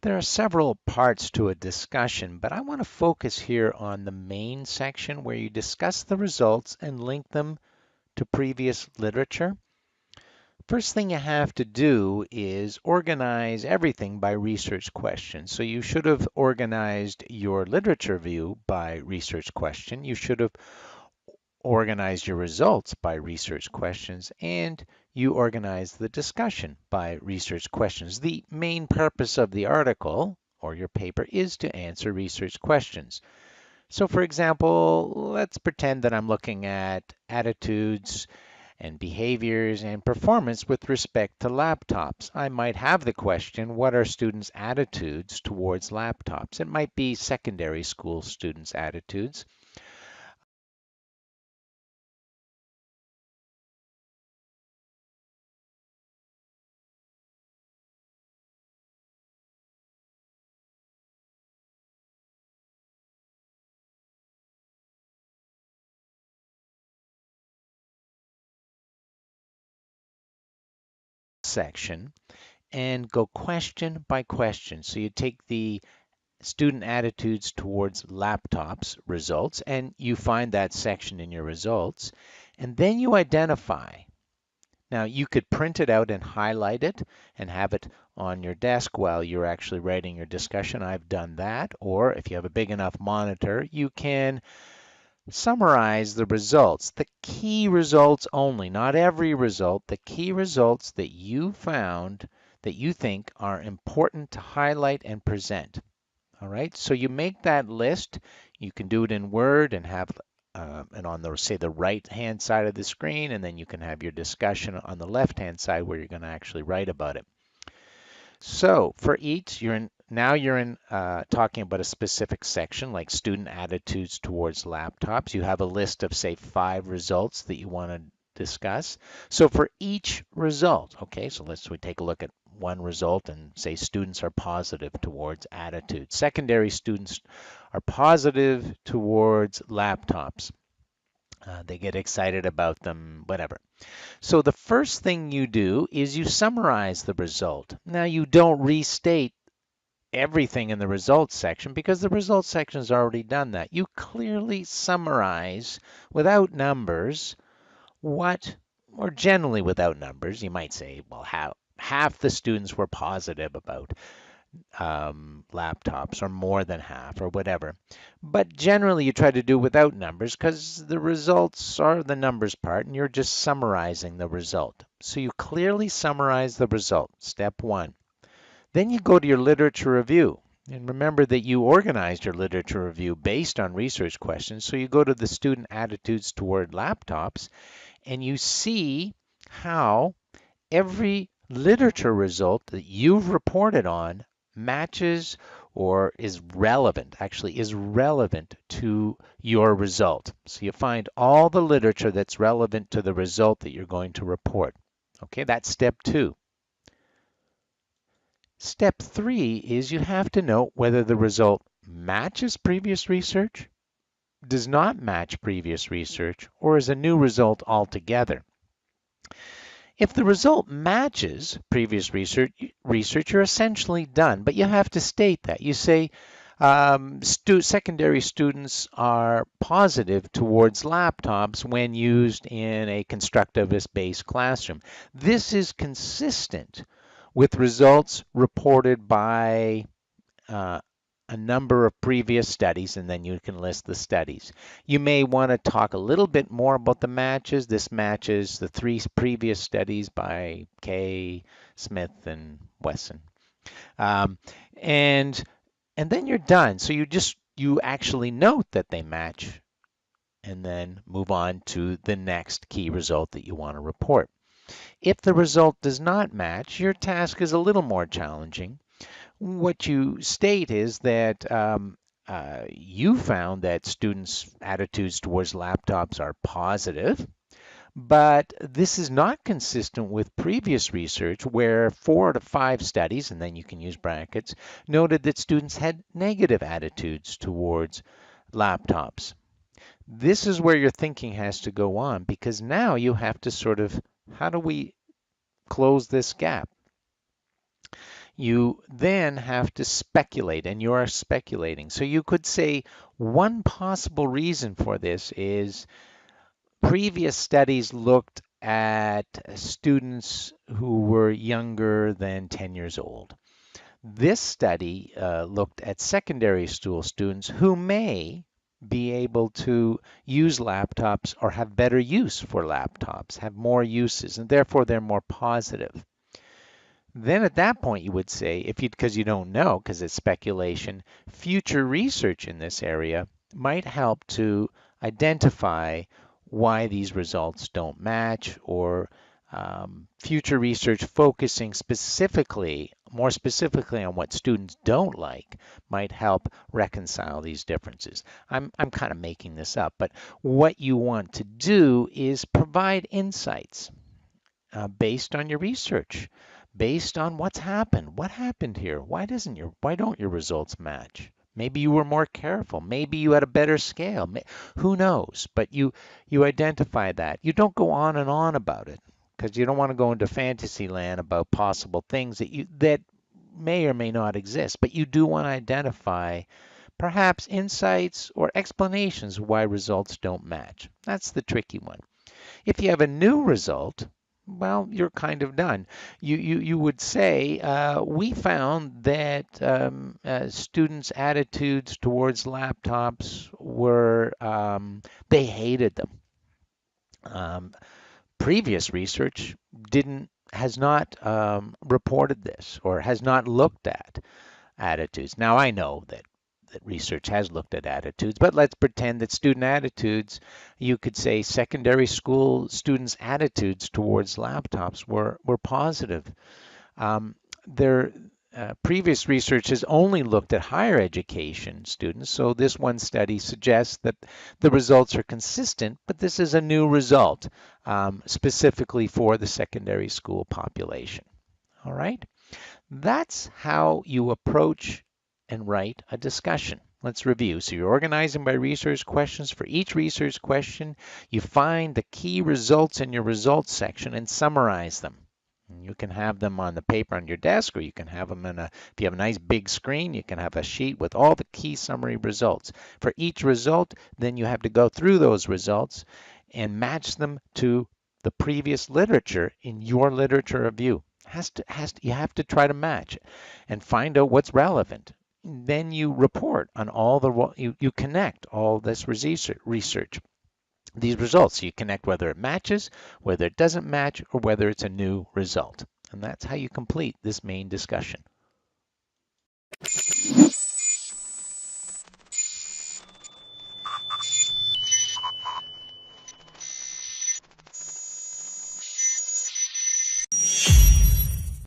There are several parts to a discussion, but I want to focus here on the main section where you discuss the results and link them to previous literature. First thing you have to do is organize everything by research question. So you should have organized your literature view by research question. You should have organized your results by research questions, and you organize the discussion by research questions. The main purpose of the article or your paper is to answer research questions. So for example, let's pretend that I'm looking at attitudes and behaviors and performance with respect to laptops. I might have the question, what are students' attitudes towards laptops? It might be secondary school students' attitudes. Section and go question by question. So you take the student attitudes towards laptops results and you find that section in your results, and then you identify. Now you could print it out and highlight it and have it on your desk while you're actually writing your discussion. I've done that. Or if you have a big enough monitor, you can summarize the results, the key results only, not every result, the key results that you found that you think are important to highlight and present. All right, so you make that list. You can do it in Word and have and on the, say, the right-hand side of the screen, and then you can have your discussion on the left-hand side where you're going to actually write about it. So for each, you're in talking about a specific section like student attitudes towards laptops. You have a list of, say, 5 results that you want to discuss. So for each result, okay, so we take a look at one result and say students are positive towards attitudes. Secondary students are positive towards laptops. They get excited about them, whatever. So the first thing you do is you summarize the result. Now you don't restate everything in the results section because the results section has already done that. You clearly summarize without numbers what, or generally without numbers, you might say, well, half the students were positive about laptops, or more than half, or whatever. But generally, you try to do without numbers because the results are the numbers part, and you're just summarizing the result. So you clearly summarize the result, step 1. Then you go to your literature review. And remember that you organized your literature review based on research questions. So you go to the student attitudes toward laptops, and you see how every literature result that you've reported on matches or is relevant, actually is relevant to your result. So you find all the literature that's relevant to the result that you're going to report. Okay, that's step 2. Step 3 is you have to note whether the result matches previous research, does not match previous research, or is a new result altogether. If the result matches previous research, you're essentially done, but you have to state that. You say secondary students are positive towards laptops when used in a constructivist-based classroom. This is consistent with results reported by a number of previous studies, and then you can list the studies. You may want to talk a little bit more about the matches. This matches the 3 previous studies by Kay, Smith, and Wesson. Um, and then you're done. So you actually note that they match and then move on to the next key result that you want to report. If the result does not match, your task is a little more challenging. What you state is that you found that students' attitudes towards laptops are positive, but this is not consistent with previous research where 4 to 5 studies, and then you can use brackets, noted that students had negative attitudes towards laptops. This is where your thinking has to go on because now you have to sort of, how do we close this gap? You then have to speculate, and you are speculating. So you could say one possible reason for this is previous studies looked at students who were younger than 10 years old. This study looked at secondary school students who may be able to use laptops or have better use for laptops, have more uses, and therefore they're more positive. Then at that point you would say, if you because you don't know, because it's speculation, future research in this area might help to identify why these results don't match, or future research focusing specifically, more specifically on what students don't like, might help reconcile these differences. I'm kind of making this up, but what you want to do is provide insights based on your research, based on what's happened. What happened here? Why don't your results match? Maybe you were more careful. Maybe you had a better scale. Who knows? But you identify that. You don't go on and on about it because you don't want to go into fantasy land about possible things that may or may not exist. But you do want to identify perhaps insights or explanations why results don't match. That's the tricky one. If you have a new result, well, you're kind of done. You would say, we found that students' attitudes towards laptops were, they hated them. Um, Previous research didn't has not reported this or has not looked at attitudes. Now I know that research has looked at attitudes, but let's pretend that student attitudes, you could say secondary school students' attitudes towards laptops were positive. Their previous research has only looked at higher education students, so this one study suggests that the results are consistent, but this is a new result specifically for the secondary school population. All right? That's how you approach and write a discussion. Let's review. So you're organizing by research questions. For each research question, you find the key results in your results section and summarize them. And you can have them on the paper on your desk, or you can have them if you have a nice big screen, you can have a sheet with all the key summary results. For each result, then you have to go through those results and match them to the previous literature in your literature review. You have to try to match and find out what's relevant. Then you report on you connect all this research, these results. You connect whether it matches, whether it doesn't match, or whether it's a new result. And that's how you complete this main discussion.